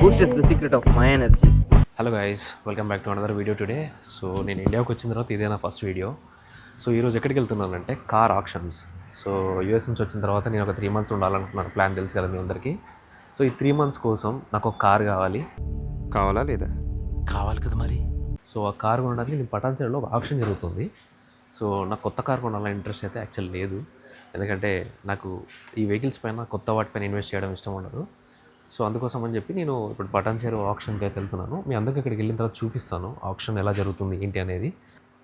Boost is the secret of my energy. Hello guys, welcome back to another video today. So నేను ఇండియాకి వచ్చిన తర్వాత ఇదే నా ఫస్ట్ వీడియో. సో ఈరోజు ఎక్కడికి వెళ్తున్నానంటే కార్ ఆక్షన్స్. సో యూఎస్ నుంచి వచ్చిన తర్వాత నేను ఒక 3 months ఉండాలనుకున్నాను. ప్లాన్ తెలుసు కదా మీ అందరికీ. సో ఈ 3 months కోసం నాకు ఒక కార్ కావాలా లేదా? కావాలి కదా మరి. సో ఆ కార్ కొనడానికి నేను పటాన్ సైడ్లో ఒక ఆప్షన్ జరుగుతుంది. సో నాకు కొత్త కార్ కొనాలని ఇంట్రెస్ట్ అయితే యాక్చువల్ లేదు, ఎందుకంటే నాకు ఈ వెహికల్స్ పైన కొత్త వాటిపైన ఇన్వెస్ట్ చేయడం ఇష్టం ఉండదు. సో అందుకోసం అని చెప్పి నేను ఇప్పుడు పటాన్ సైడ్ ఆప్షన్కి అయితే వెళ్తున్నాను. మీ అందరికీ ఇక్కడికి వెళ్ళిన తర్వాత చూపిస్తాను ఆప్షన్ ఎలా జరుగుతుంది ఏంటి అనేది.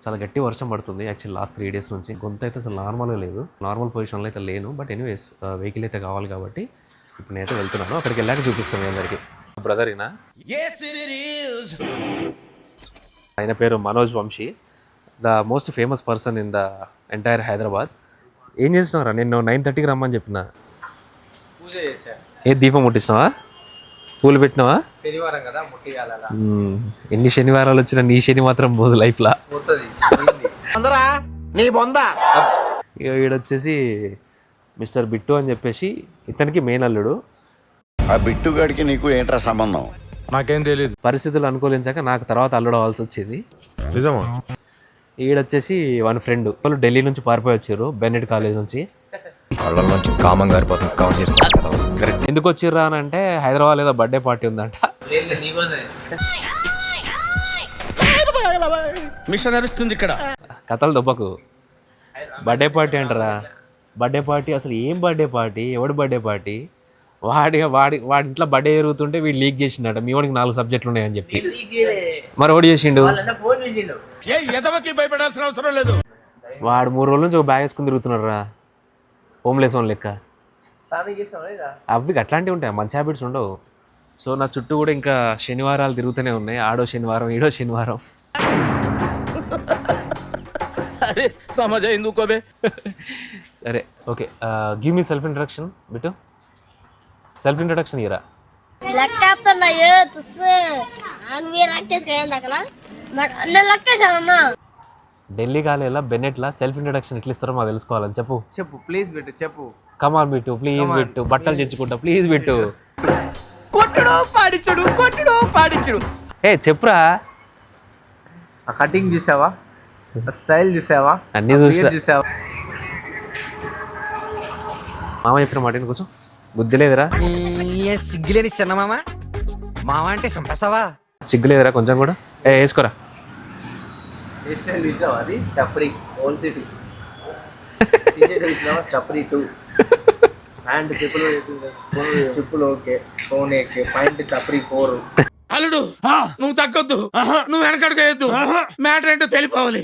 చాలా గట్టి వర్షం పడుతుంది యాక్చువల్ లాస్ట్ 3 days నుంచి. గొంతు అయితే అసలు నార్మల్గా లేదు, నార్మల్ పొజిషన్లో అయితే లేను. బట్ ఎనీవేస్ వెహికల్ అయితే కావాలి కాబట్టి ఇప్పుడు నేనైతే వెళ్తున్నాను. అక్కడికి వెళ్ళాక చూపిస్తాను మీ అందరికీ. బ్రదర్ ఈయన, ఆయన పేరు Manoj Vamshi, the most famous person in the entire Hyderabad. ఏం చేసినారా? నేను 9:30కి రమ్మని చెప్పిన. పూజ చేశా. ఏ దీపం ముట్టించినావా? పూలు పెట్టినావా? శనివారం కదా, ముట్టియాల. ఎన్ని శనివారాలు వచ్చినా నీ శని మాత్రం పోదు లైఫ్లా. ఈడొచ్చేసి మిస్టర్ బిట్టు అని చెప్పేసి ఇతనికి మెయిన్ అల్లుడు. ఆ బిట్టుగాడికి నీకు ఏంట్రా సంబంధం? నాకేం తెలియదు. పరిస్థితులు అనుకూలించాక నాకు తర్వాత అల్లుడు అవ్వాల్సి వచ్చింది. నిజమా? ఈడొచ్చేసి వాళ్ళ ఫ్రెండ్ వాళ్ళు ఢిల్లీ నుంచి పారిపోయి వచ్చారు, బెన్నెట్ కాలేజ్ నుంచి. ఎందుకు వచ్చిర్రా అని అంటే హైదరాబాద్ ఏదో బర్త్డే పార్టీ ఉందంట. మిషన్ నడుస్తుంది ఇక్కడ. కథలు దొబ్బకు. బర్త్డే పార్టీ అంటారా? బర్త్డే పార్టీ అసలు ఏం బర్త్డే పార్టీ? ఎవడు బర్త్డే పార్టీ? వాడి ఇంట్లో బర్త్డే జరుగుతుంటే వీడు లీక్ చేసిండట. మీ వాడికి 4 subjects ఉన్నాయని చెప్పి. మరి ఓడి చేసిండు. భయపడాల్సిన అవసరం లేదు. వాడు 3 రోజుల నుంచి ఒక బ్యాగ్ వేసుకుని తిరుగుతున్నాడు రా, హోమ్లెస్ వన్ లెక్క. అవి అట్లాంటివి ఉంటాయి, మంచి హ్యాబిట్స్ ఉండవు. సో నా చుట్టూ కూడా ఇంకా శనివారాలు తిరుగుతూనే ఉన్నాయి. ఆడో శనివారం, ఈడో శనివారం. సరే okay, give me self introduction Bittu. Self introduction ఇరా. ఢిల్లీ కాలేలా బెన్నెట్లా సెల్ఫ్ ఇంట్రడక్షన్ ఎట్లా ఇస్తారో మాకు తెలుసుకోవాలని. చెప్పు ప్లీజ్ బిట్టు, చెప్పు. Come on Bittu, please Bittu. బట్టలు తెచ్చుకుంటా ప్లీజ్ బిట్టు. పాడించుడు. ఏ చెప్పురా. ఆ కటింగ్ చూసావా? స్టైల్ చూసావా? అన్నీ చూసావా? మామ చెప్పిన మాట కోసం బుద్ధి లేదురా. సిగ్గులేని చిన్న మామ. మామ అంటే చంపేస్తావా? సిగ్గు లేదురా కొంచెం కూడా? వేసుకోరా. అది చప్రి ఓల్డ్ సిటీ. చప్రి 2 హ్యాండ్ చెప్పులు ఓకే, ఫోన్ ఓకే, పాయింట్ చప్రి 4. అల్లుడు నువ్వు తగ్గొద్దు, నువ్వు వెనకడుకోవద్దు. మ్యాటర్ ఏంటో తెలిపోవాలి.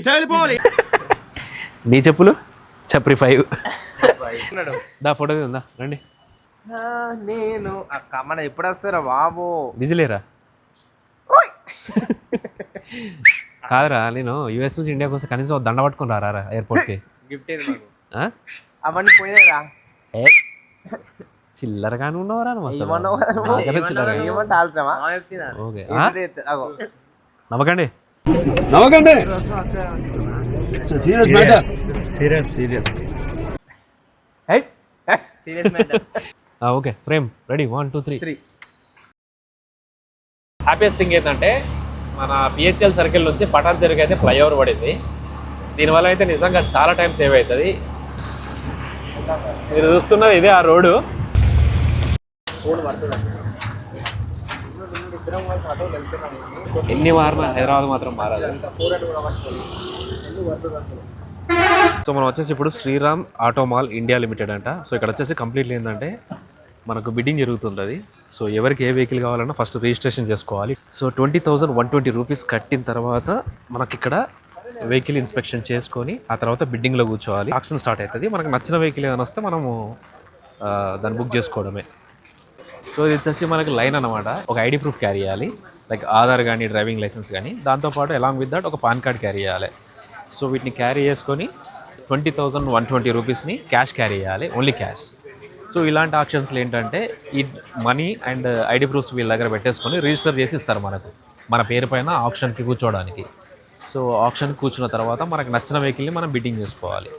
నీ చెప్పులు చప్రి 5. దా ఫోటో ఉందా రండి. నేను మన ఎప్పుడు వస్తారా బాబు? బిజీలేరా? కాదురా, నేను యూఎస్ నుంచి ఇండియాకి వస్తే కనీసం దండ పట్టుకుని రారా ఎయిర్పోర్ట్కి. గిఫ్ట్ అవన్నీ పోయినారా? చిల్లరగానే ఉన్నవరా నమ్మకండి. Okay frame ready. 1 2 3. Happiest thing ఏంటంటే మన పిహెచ్ఎల్ సర్కిల్ నుంచి పటాన్ చెరుకు అయితే ఫ్లైఓవర్ పడింది. దీనివల్ల అయితే నిజంగా చాలా టైం సేవ్ అవుతుంది. మీరు చూస్తున్నది ఇదే ఆ రోడ్డు. ఎన్ని మారినా హైదరాబాద్ మాత్రం మారాలి. సో మనం వచ్చేసి ఇప్పుడు Shriram auto mall India limited అంట. సో ఇక్కడ వచ్చేసి కంప్లీట్లీ ఏంటంటే మనకు బిడ్డింగ్ జరుగుతుంది అది. సో ఎవరికి ఏ వెహికల్ కావాలన్నా ఫస్ట్ రిజిస్ట్రేషన్ చేసుకోవాలి. సో 20,120 రూపీస్ కట్టిన తర్వాత మనకి ఇక్కడ వెహికల్ ఇన్స్పెక్షన్ చేసుకొని ఆ తర్వాత బిడ్డింగ్లో కూర్చోవాలి. ఆక్షన్ స్టార్ట్ అవుతుంది. మనకు నచ్చిన వెహికల్ ఏదైనా వస్తే మనము దాన్ని బుక్ చేసుకోవడమే. సో ఇది వచ్చేసి మనకి లైన్ అనమాట. ఒక ఐడి ప్రూఫ్ క్యారీ చేయాలి, లైక్ ఆధార్ కానీ డ్రైవింగ్ లైసెన్స్ కానీ. దాంతోపాటు అలాంగ్ విత్ దట్ ఒక పాన్ కార్డ్ క్యారీ చేయాలి. సో వీటిని క్యారీ చేసుకొని 20,120 రూపీస్ని క్యాష్ క్యారీ చేయాలి, ఓన్లీ క్యాష్. సో ఇలాంటి ఆప్షన్స్లో ఏంటంటే ఈ మనీ అండ్ ఐడి ప్రూఫ్స్ వీళ్ళ దగ్గర పెట్టేసుకొని రిజిస్టర్ చేసి ఇస్తారు మనకు, మన పేరు పైన ఆప్షన్కి కూర్చోవడానికి. సో ఆప్షన్కి కూర్చున్న తర్వాత మనకు నచ్చిన వెహికల్ని మనం బిడ్డింగ్ చేసుకోవాలి.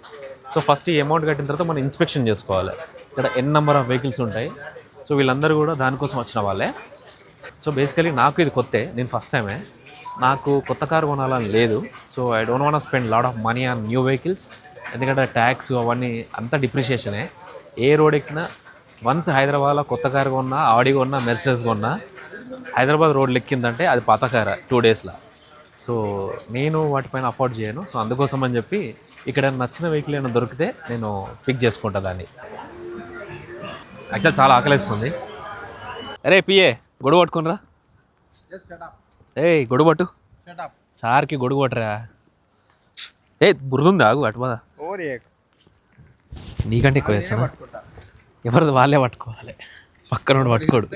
సో ఫస్ట్ ఈ అమౌంట్ కట్టిన తర్వాత మనం ఇన్స్పెక్షన్ చేసుకోవాలి. ఇక్కడ ఎన్ నెంబర్ ఆఫ్ వెహికల్స్ ఉంటాయి. సో వీళ్ళందరూ కూడా దానికోసం వచ్చిన వాళ్ళే. సో బేసికలీ నాకు ఇది కొత్తే, నేను ఫస్ట్ టైమే, నాకు కొత్త కారు కొనాలని లేదు. So I don't want spend lot of money on new vehicles, ఎందుకంటే ట్యాక్స్ అవన్నీ అంతా డిప్రిషియేషనే. ఏ రోడ్ ఎక్కినా వన్స్ హైదరాబాద్లో కొత్త కారు కొన్నా, ఆడి కొన్నా, మెర్సిడెస్ కొన్నా, హైదరాబాద్ రోడ్లు ఎక్కిందంటే అది పాత కారు 2 డేస్లో. సో నేను వాటిపైన అఫోర్డ్ చేయను. సో అందుకోసం అని చెప్పి ఇక్కడ నచ్చిన వెహికల్ ఏమైనా దొరికితే నేను పిక్ చేసుకుంటా దాన్ని. యాక్చువల్ చాలా ఆకలిస్తుంది. అరే పిఏ గొడవ పట్టుకునిరా. ఏయ్ గొడవ పట్టు, సార్కి గొడుగు పట్టరా. బురదుంది, ఆగు అటు బాధ. నీకంటే ఎక్కువ చేస్తాను, ఎవరిది వాళ్ళే పట్టుకోవాలి, పక్కన పట్టుకోడు.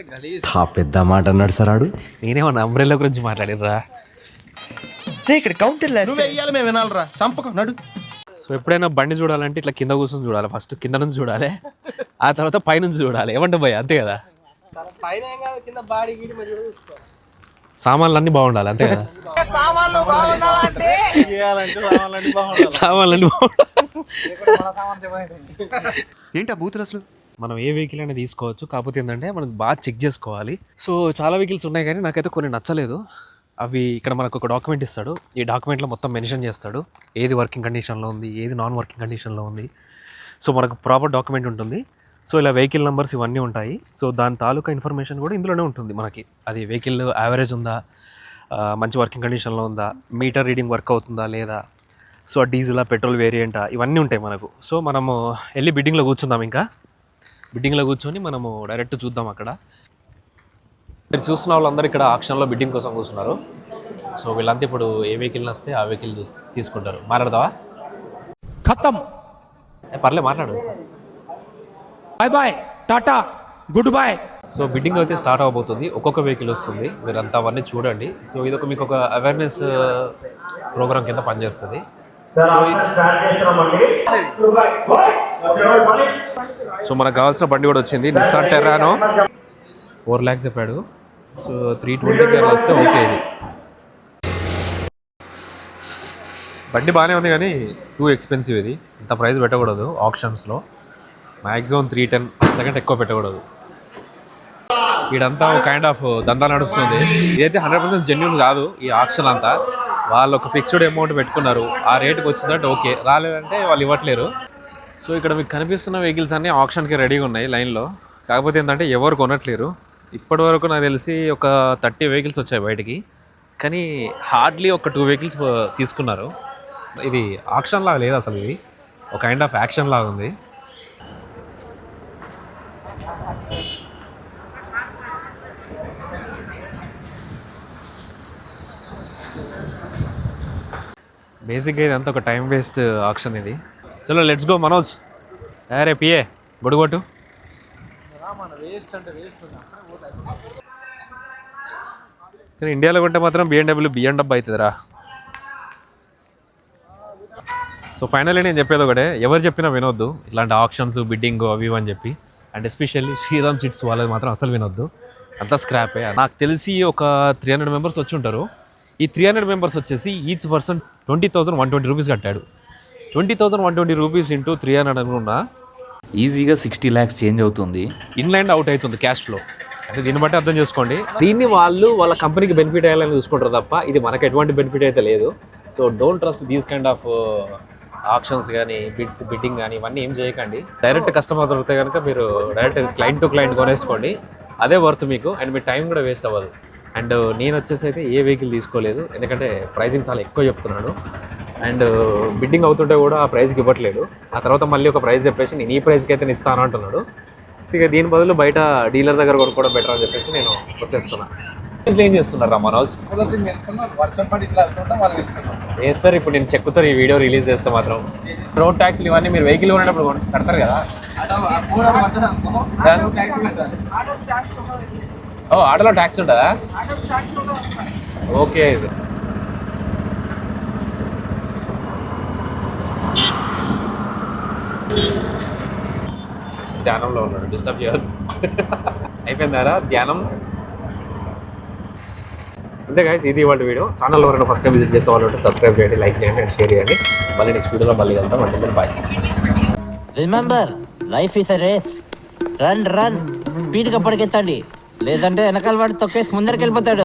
పెద్ద మాట అన్నాడు సార్ ఆడు. నేనేమన్నా అంబ్రెల్లా గురించి మాట్లాడిర్రా. ఇక్కడ కౌంటర్ మేము వినాలరా సంపకం నడు. సో ఎప్పుడైనా బండి చూడాలంటే ఇట్లా కింద కూర్చొని చూడాలి, ఫస్ట్ కింద నుంచి చూడాలి, ఆ తర్వాత పైనుంచి చూడాలి. ఏమంటే భయ అంతే కదా, సామాన్లు అన్నీ బాగుండాలి అంతే కదా. సామాన్లు బాగుండాలి. ఏంటా బూతులు అసలు? మనం ఏ వెహికల్ అయినా తీసుకోవచ్చు, కాకపోతే ఏంటంటే మనం బాగా చెక్ చేసుకోవాలి. సో చాలా వెహికల్స్ ఉన్నాయి కానీ నాకైతే కొన్ని నచ్చలేదు. అవి ఇక్కడ మనకు ఒక డాక్యుమెంట్ ఇస్తాడు, ఈ డాక్యుమెంట్లో మొత్తం మెన్షన్ చేస్తాడు ఏది వర్కింగ్ కండిషన్లో ఉంది, ఏది నాన్ వర్కింగ్ కండిషన్లో ఉంది. సో మనకు ప్రాపర్ డాక్యుమెంట్ ఉంటుంది. సో ఇలా వెహికల్ నెంబర్స్ ఇవన్నీ ఉంటాయి. సో దాని తాలూకా ఇన్ఫర్మేషన్ కూడా ఇందులోనే ఉంటుంది మనకి. అది వెహికల్ యావరేజ్ ఉందా, మంచి వర్కింగ్ కండిషన్లో ఉందా, మీటర్ రీడింగ్ వర్క్ అవుతుందా లేదా, సో డీజిలా పెట్రోల్ వేరియంటా, ఇవన్నీ ఉంటాయి మనకు. సో మనము వెళ్ళి బిడ్డింగ్లో కూర్చుందాం. ఇంకా బిడ్డింగ్లో కూర్చొని మనము డైరెక్ట్ చూద్దాం అక్కడ. మీరు చూస్తున్న వాళ్ళందరూ ఇక్కడ ఆక్షన్లో బిడ్డింగ్ కోసం కూర్చున్నారు. సో వీళ్ళంతా ఇప్పుడు ఏ వెహికల్ వస్తే ఆ వెహికల్ తీసుకుంటారు. మాట్లాడతావా? ఖతం, పర్లే మాట్లాడు. Bye bye, tata, good boy. So bidding అయితే స్టార్ట్ అవబోతుంది. ఒక్కొక్క వెహికల్ వస్తుంది, మీరంతా అవన్నీ చూడండి. సో ఇది ఒక మీకు ఒక అవేర్నెస్ ప్రోగ్రామ్ కింద పనిచేస్తుంది. సో మనకు కావాల్సిన బండి కూడా వచ్చింది, నిస్సాన్ టెర్రానో. 4 lakhs చెప్పాడు. సో 320 వస్తే ఓకే. ఇది బండి బాగానే ఉంది కానీ టూ ఎక్స్పెన్సివ్. ఇది ఇంత ప్రైస్ పెట్టకూడదు ఆప్షన్స్లో. మ్యాక్సిమం 310, అంతకంటే ఎక్కువ పెట్టకూడదు. ఇదంతా కైండ్ ఆఫ్ దందా నడుస్తుంది. ఇదైతే 100% జెన్యూన్ కాదు. ఈ ఆప్షన్ అంతా వాళ్ళు ఒక ఫిక్స్డ్ అమౌంట్ పెట్టుకున్నారు, ఆ రేటుకి వచ్చిందంటే ఓకే, రాలేదంటే వాళ్ళు ఇవ్వట్లేరు. సో ఇక్కడ మీకు కనిపిస్తున్న వెహికల్స్ అన్నీ ఆప్షన్కి రెడీగా ఉన్నాయి లైన్లో. కాకపోతే ఏంటంటే ఎవరు కొనట్లేరు. ఇప్పటి వరకు నాకు తెలిసి ఒక 30 వెహికల్స్ వచ్చాయి బయటికి, కానీ హార్డ్లీ ఒక 2 వెహికల్స్ తీసుకున్నారు. ఇది ఆక్షన్ లాగా లేదు అసలు, ఇది ఒక కైండ్ ఆఫ్ యాక్షన్ లాగా ఉంది. బేసిక్గా ఇదంతా ఒక టైం వేస్ట్ ఆక్షన్ ఇది. చలో లెట్స్ గో మనోజ్. అరే పిఏ గొడుగొట్టు. ఇండియాలో కొంటే మాత్రం బిఎండబ్ల్యూ అవుతుందిరా. సో ఫైనల్లీ నేను చెప్పేది ఒకటే, ఎవరు చెప్పినా వినొద్దు ఇలాంటి ఆప్షన్స్, బిడ్డింగ్ అవి అని చెప్పి. అండ్ ఎస్పెషల్లీ శ్రీరామ్ చిట్స్ వాళ్ళది మాత్రం అసలు వినొద్దు, అంతా స్క్రాపే. నాకు తెలిసి ఒక 300 మెంబర్స్ వచ్చి ఉంటారు. ఈ 300 మెంబర్స్ వచ్చేసి ఈచ్ పర్సన్ 20,120 రూపీస్ కట్టాడు. 20,120 రూపీస్ ఇంటూ 300 అనుకున్నా ఈజీగా 60 lakhs చేంజ్ అవుతుంది. ఇన్లైన్ అవుట్ అవుతుంది క్యాష్ ఫ్లో. అంటే దీన్ని బట్టి అర్థం చేసుకోండి, దీన్ని వాళ్ళు వాళ్ళ కంపెనీకి బెనిఫిట్ అయ్యాలని చూసుకుంటారు తప్ప ఇది మనకు ఎటువంటి బెనిఫిట్ అయితే లేదు. So don't trust these kind of options కానీ బిడ్డింగ్ కానీ ఇవన్నీ ఏం చేయకండి. డైరెక్ట్ కస్టమర్ దొరికితే కనుక మీరు డైరెక్ట్ క్లయింట్ టు క్లయింట్ కొనేసుకోండి, అదే వర్త్ మీకు. అండ్ మీ టైం కూడా వేస్ట్ అవ్వదు. అండ్ నేను వచ్చేసి అయితే ఏ వెహికల్ తీసుకోలేదు, ఎందుకంటే ప్రైజింగ్ చాలా ఎక్కువ చెప్తున్నాడు. అండ్ బిడ్డింగ్ అవుతుంటే కూడా ఆ ప్రైస్కి ఇవ్వట్లేదు. ఆ తర్వాత మళ్ళీ ఒక ప్రైస్ చెప్పేసి నేను ఈ ప్రైస్కి అయితే నేను ఇస్తాను అంటున్నాడు. సో ఇక దీని బదులు బయట డీలర్ దగ్గర కొనుక్కోవడం బెటర్ అని చెప్పేసి నేను వచ్చేస్తున్నా. ఏం చేస్తున్నారా మనోజ్? వేస్తారు. ఇప్పుడు నేను చెక్కుతారు ఈ వీడియో రిలీజ్ చేస్తే మాత్రం. రోడ్ ట్యాక్స్లు ఇవన్నీ మీరు వెహికల్ కొనేటప్పుడు కడతారు కదా. ఓ ఆటోలో ట్యాక్స్ ఉంటుందా? ఓకే. ఇది ధ్యానంలో ఉన్నాడు, డిస్టర్బ్ చేయవద్దు. అయిపోయిందారా ధ్యానం? అంతే గైస్, ఇది ఇవాళ వీడియో. ఛానల్ ఎవరైనా ఫస్ట్ టైం విజిట్ చేస్తే వాళ్ళు ఉంటే సబ్స్క్రైబ్ చేయండి, లైక్ చేయండి అండ్ షేర్ చేయండి. మళ్ళీ నెక్స్ట్ వీడియోలో మళ్ళీ వెళ్తాం. అంటే bye. Remember, life is a race. Run స్పీడ్గా పరిగెత్తండి. లేదంటే వెనకాల వాడి తొక్కేసి ముందరికి వెళ్ళిపోతాడు.